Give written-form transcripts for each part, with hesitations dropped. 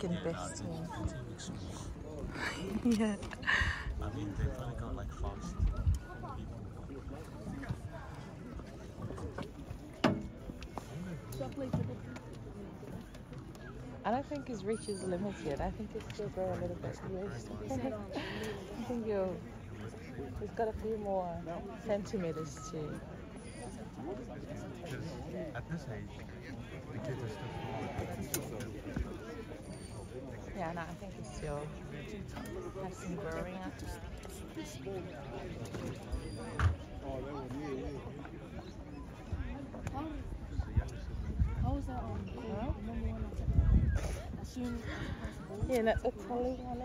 second best team. Yeah. I mean, they've only got like fast people. I don't think his reach is limited. I think he'll still grow a little bit. I think he's got a few more centimeters too. Because at this age, the kids are still small. Yeah, no, I think he still has some growing up. How was that one? Yeah, that's a totally one.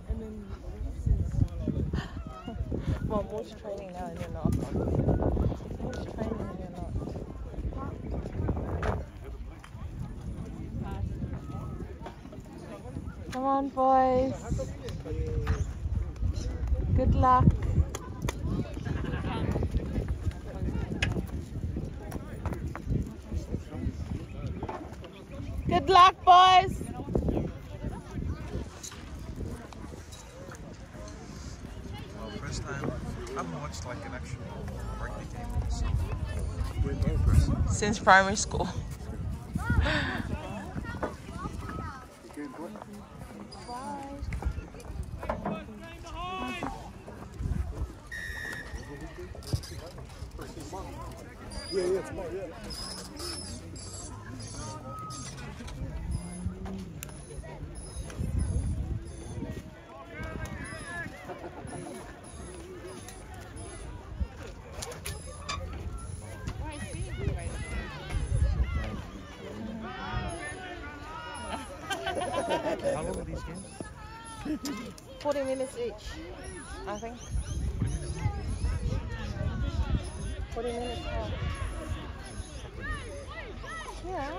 And then Well, Moore's training now and you're not. Moore's training and you're not. Come on, boys. Good luck. Good luck, boys. Well, first time I haven't watched like an actual rugby game myself. Since primary school. How long are these games? 40 minutes each, I think. 40 minutes half. Yeah.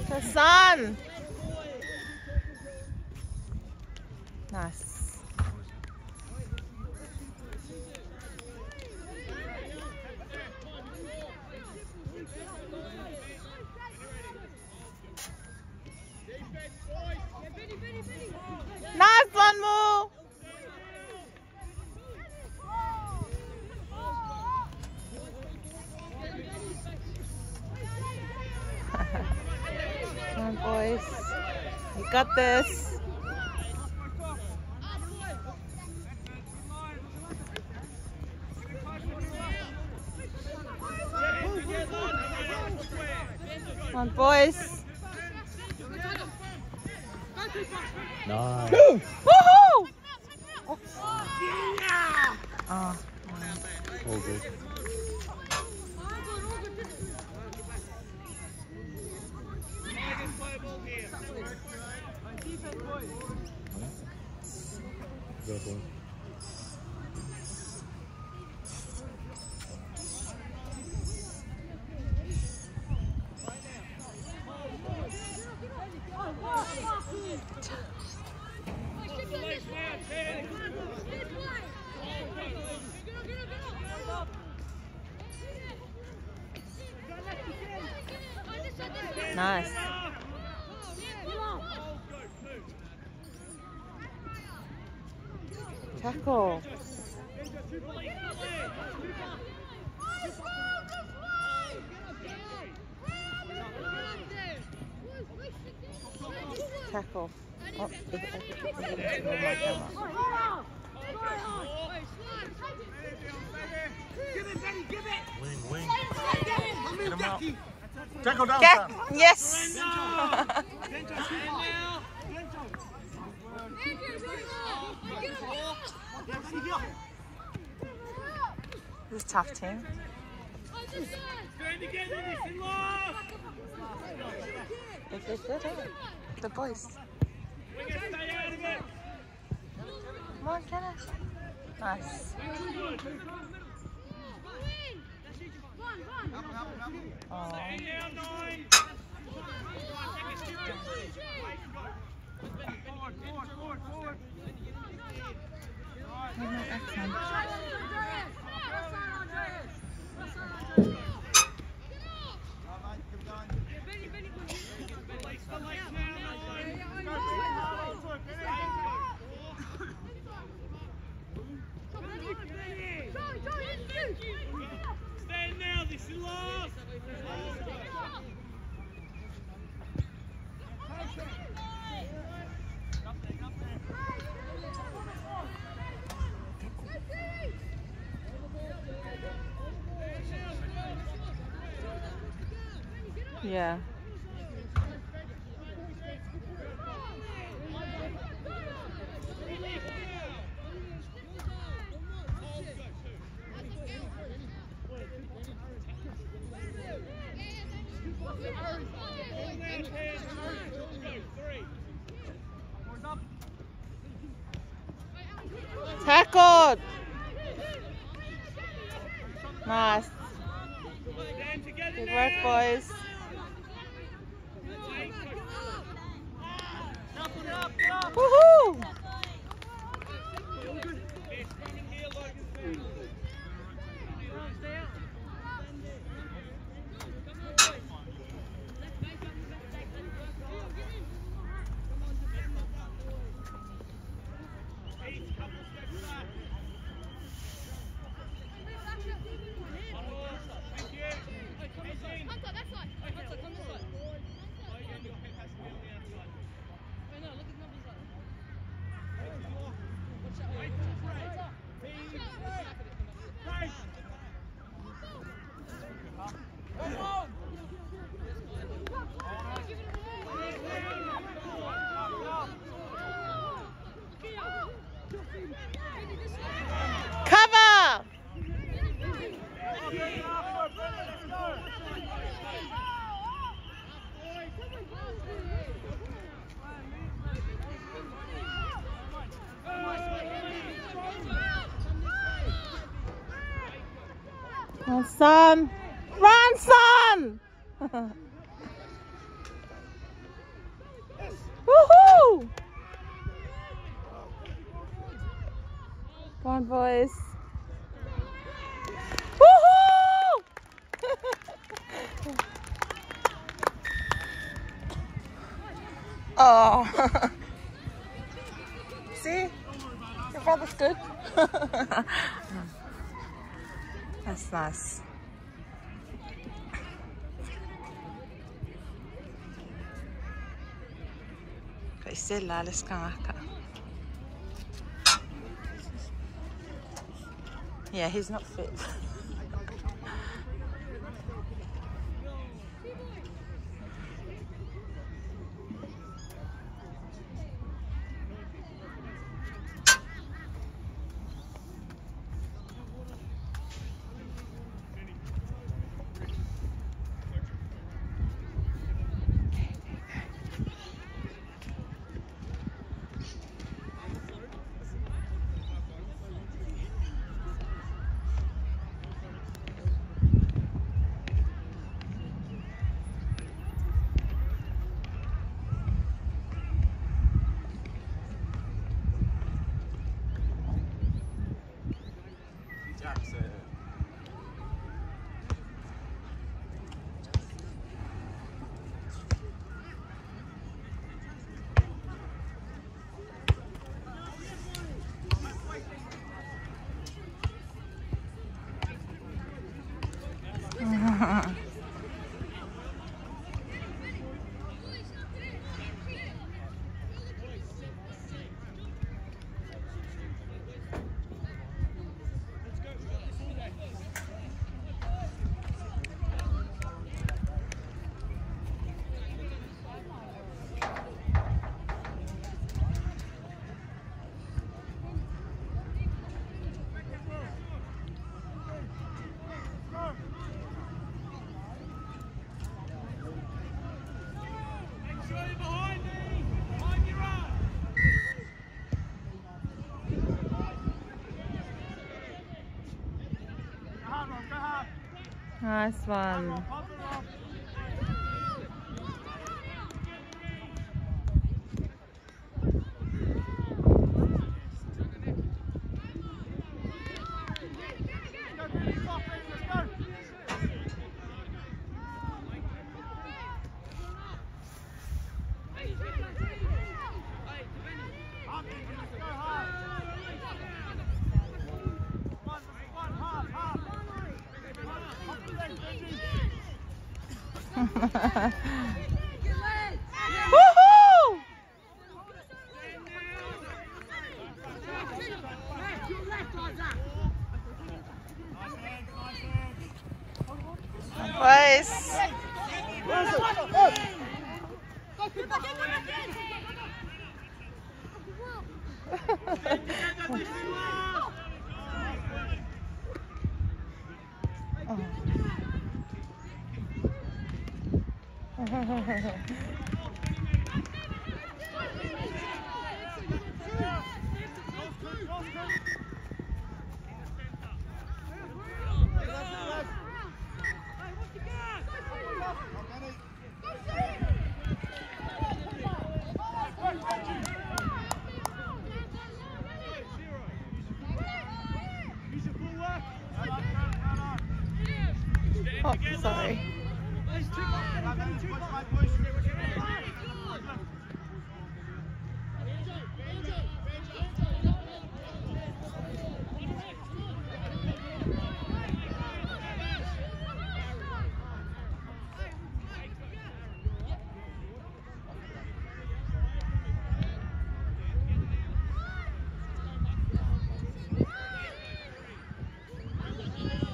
Hassan! Nice. Nice one, Mo! Come on, boys. You got this. Come on, boys. Nice. Woohoo! Oh. All good. Good boy. Nice. Tackle. Tackle. Oh, Wing, wing. Get him out. Tackle down, Get, son. yes. This is a tough team. They're good, eh? The boys. Come on, Kenneth. Nice. Oh. Excellent. Stand now, this is last. Yeah. Tackled. Nice. Good work, boys. Woohoo! Cover! Run, son! Run, son! Woohoo! Come on, boys. Woohoo! Oh. See? Your father's good. That's nice. Kaisella leskanaka. Yeah, he's not fit. Nice one. One, half. Woohoo! Nice. Oh, sorry.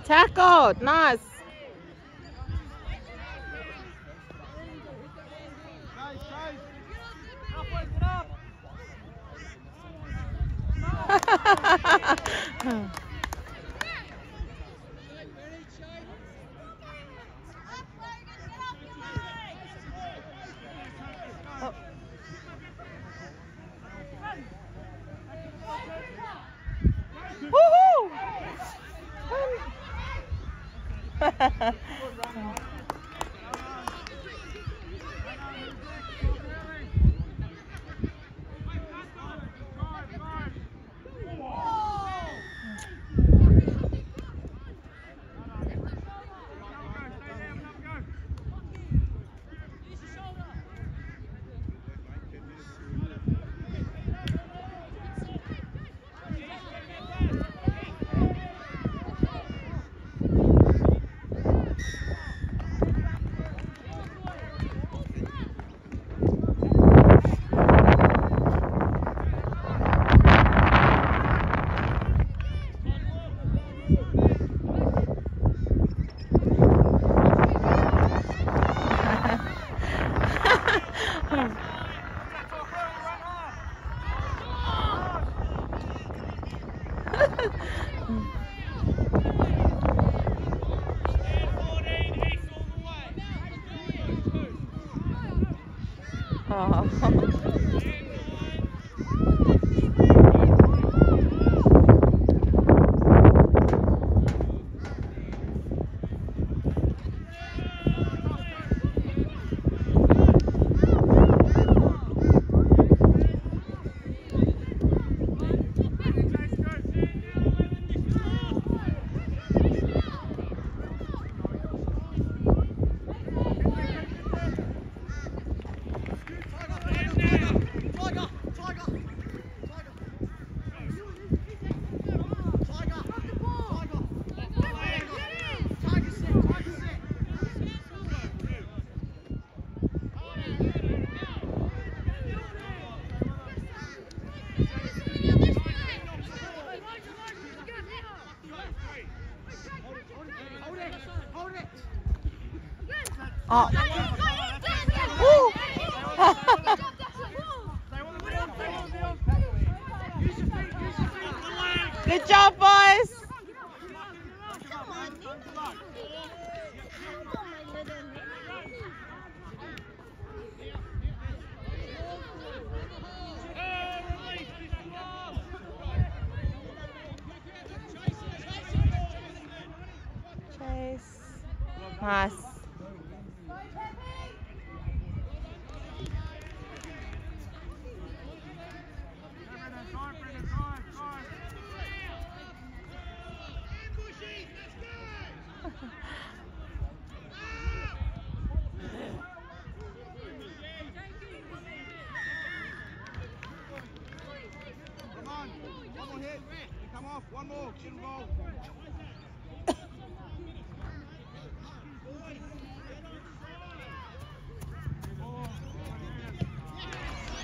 Tackled, nice. Woohoo! Oh. Woo. Good job, boys. Chase. Nice. One more, shouldn't roll.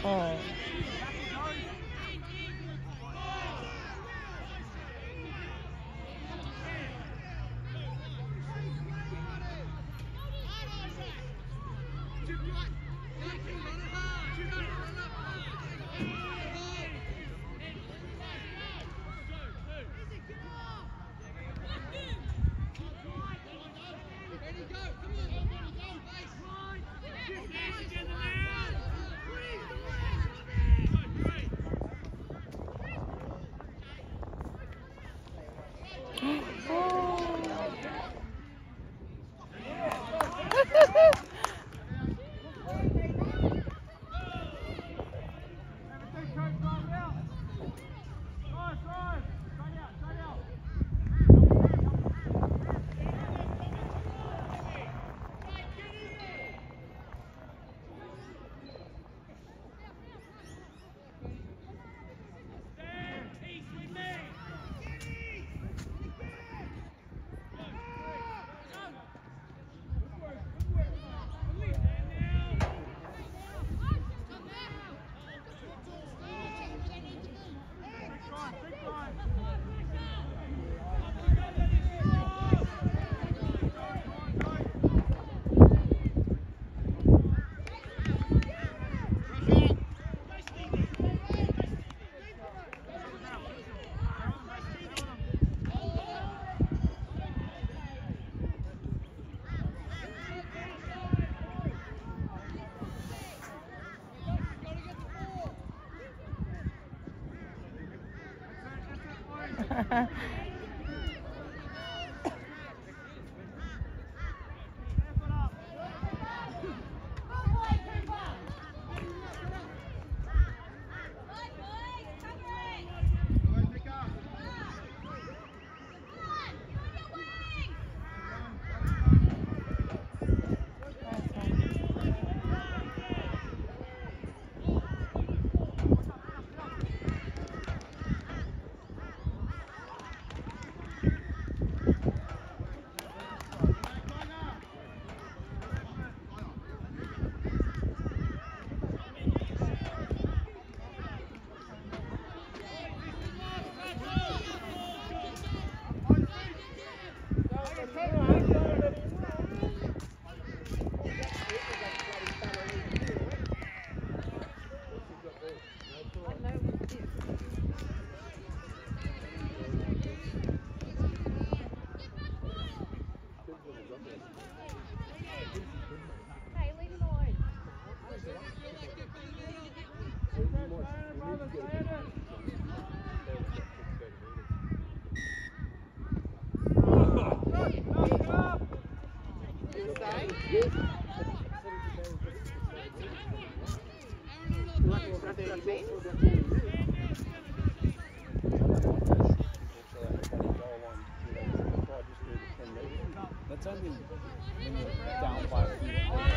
어. That's only when you're down by a few points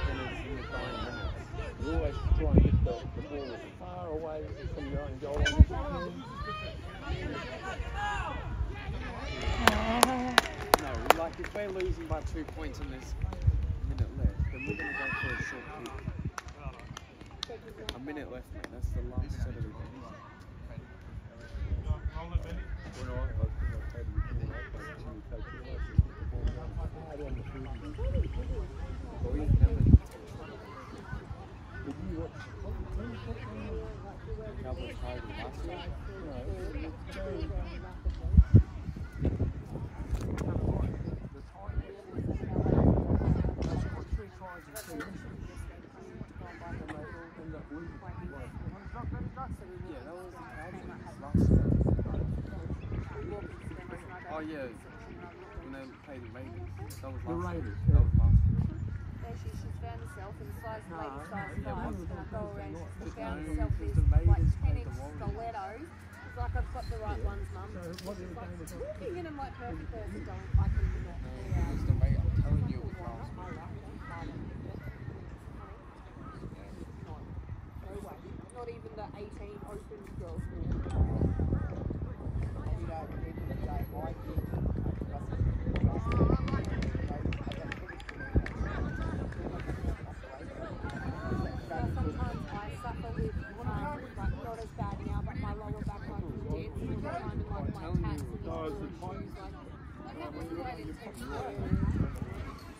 and it's in the dying minutes. You always try and get the ball as far away from your own goal line as you can. No, like if we're losing by 2 points and there's a minute left, then we're going to go for a short kick. A minute left, mate. That's the last set of the game. Oh yeah, when they played the Raiders. That was last year. That was last year. She's found herself in the size of lady size yeah, guys, and I go around, she's found No, herself because these the like Raiders 10 played inch the Warriors. stilettos. It's like I've got the right ones, mum. So what She's are like the games? talking and I'm like, perfect person, don't, I can not clear out. It's the Raiders. I'm telling you, it was last year. No way. Not even the 18 open girls. Sometimes I suck it's the time. When you're on your fucking right.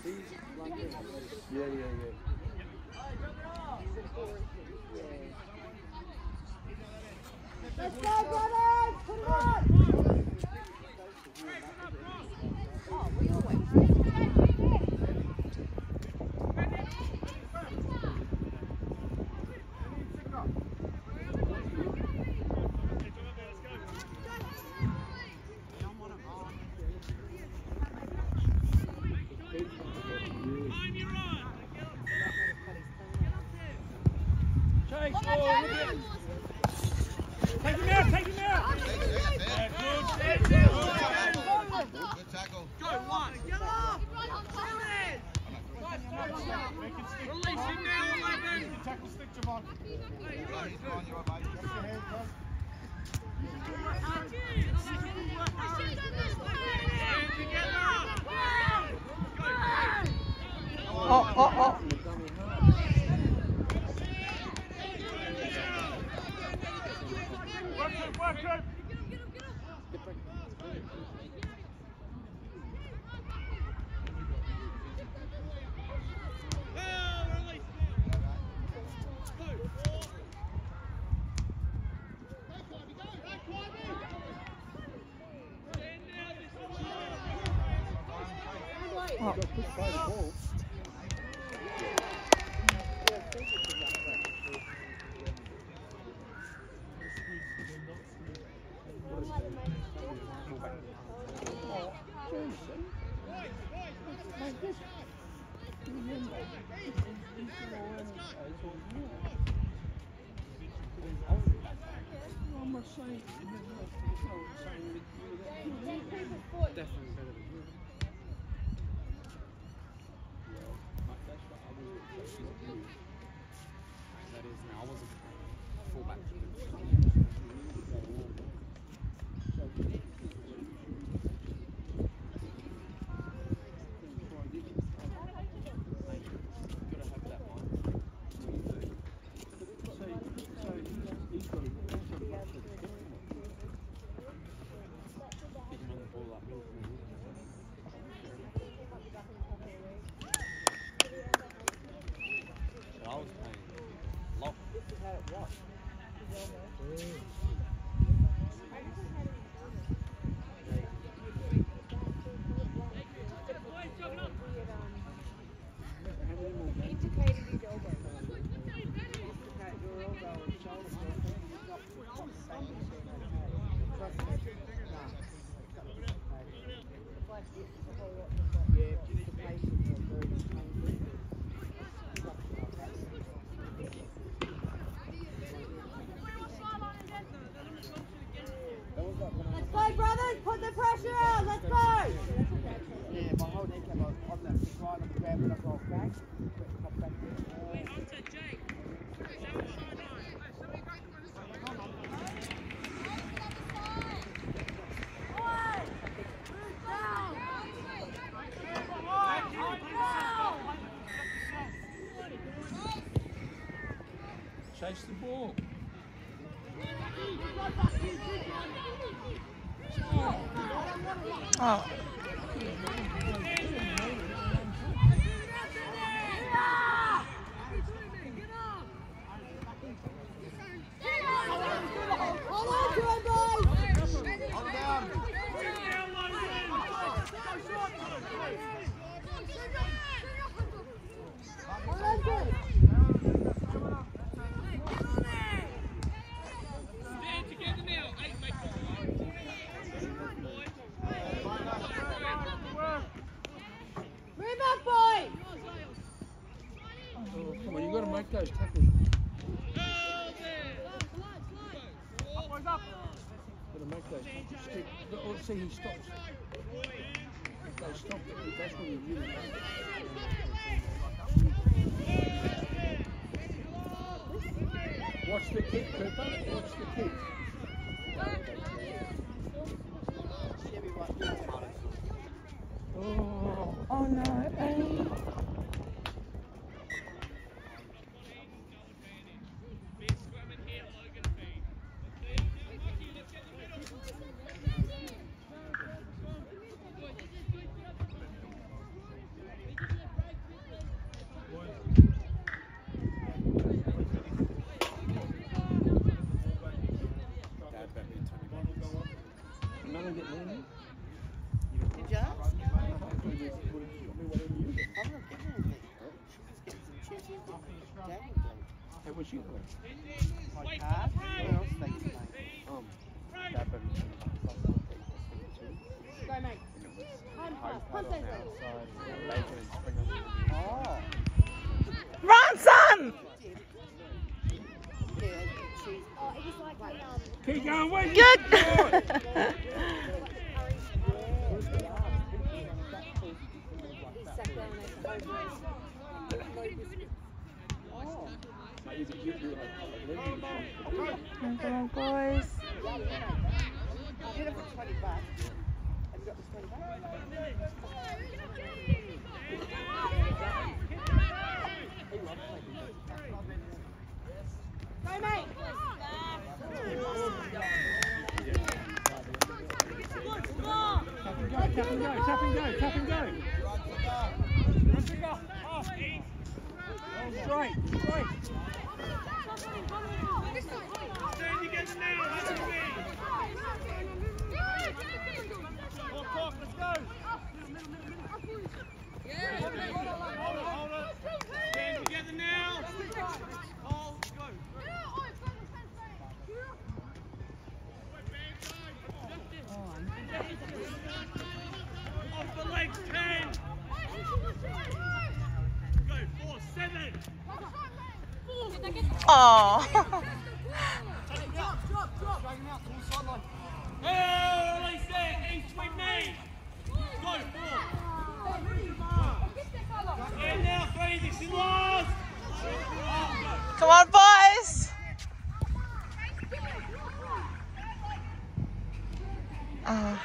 See, like this. Yeah. Let's go, brothers! Put it on! Oh, we always. Chase the ball. Oh. Come on, you got to make those tackles. Got to make those tackles. Stick. Let's see he stops. If they stop it, that's when you really watch the kick, Cooper. Watch the kick. Oh no. was she playing? Podcast? Where else they play? Gab and Go, mate. Hope on the outside, Bacon and Springer. Oh. Run, son! Yeah, she's... Oh, it was like Keep going, wait! Good! He sat down and ate the whole Come on, boys. Hit it for $20. Have you got this $20? Go, mate. Tap and go, tap and go, tap and go. Straight, straight. Stand together now, that's it. Let's go. Hold it. Stand together now. Oh, let's go. Off the legs, 10. Go, 4, 7. Oh. Oh, release there. East with me. Go, 4. And now 3. This is last. Come on, boys. Oh.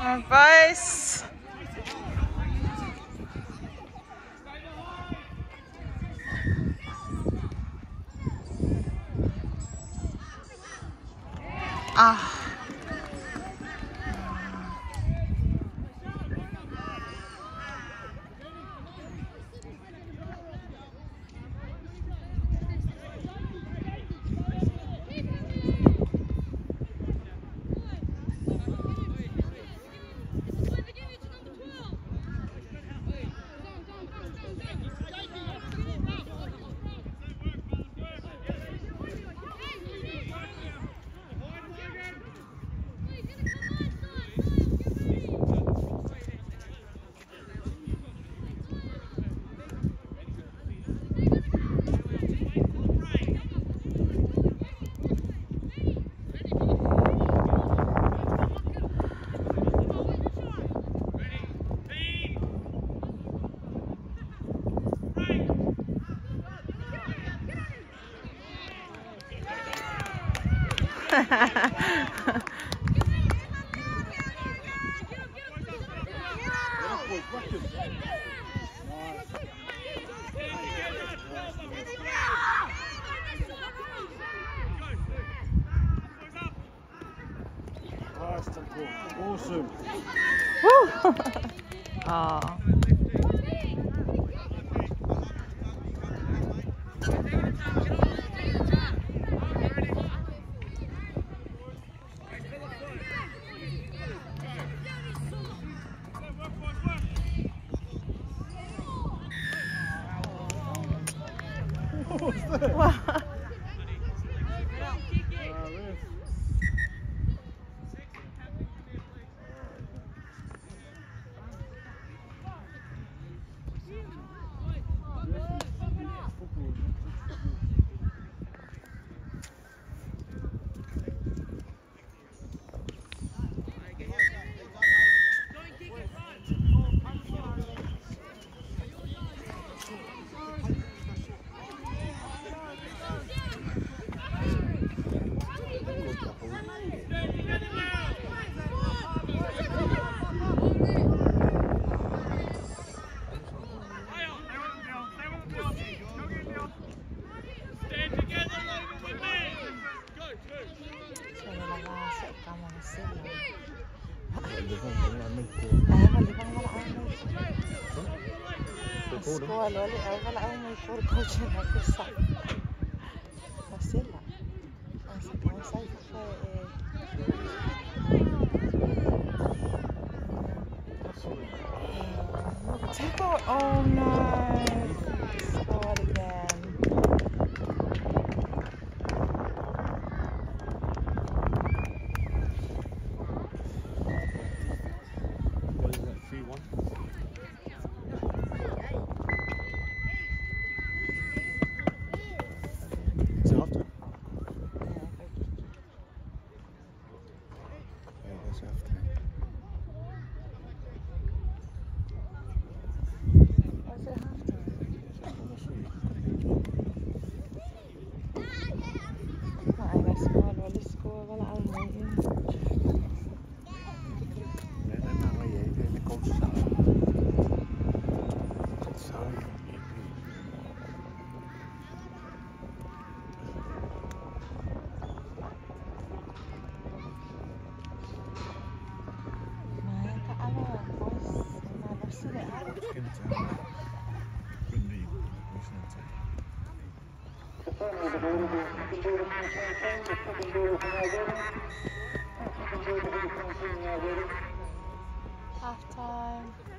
Advice. Ah. Awesome. Woo! Oh. What's that? Wow. masuk kamar mesin. Lebang dengan mengko. Awal ibang wala ang may. Tekor. School wali wala ang may for coach na kusa. Masila. Ang sa kansay ko Take out. Oh nice. Score again. What is that? 3-1? Is it half time? Yeah, that's half time. Was it halftime? Ay, na-score. Wali score. Wala ang may. Nee, maar je de coach staat. Sorry. Nah, kaano, boys. Malas sila. Half time.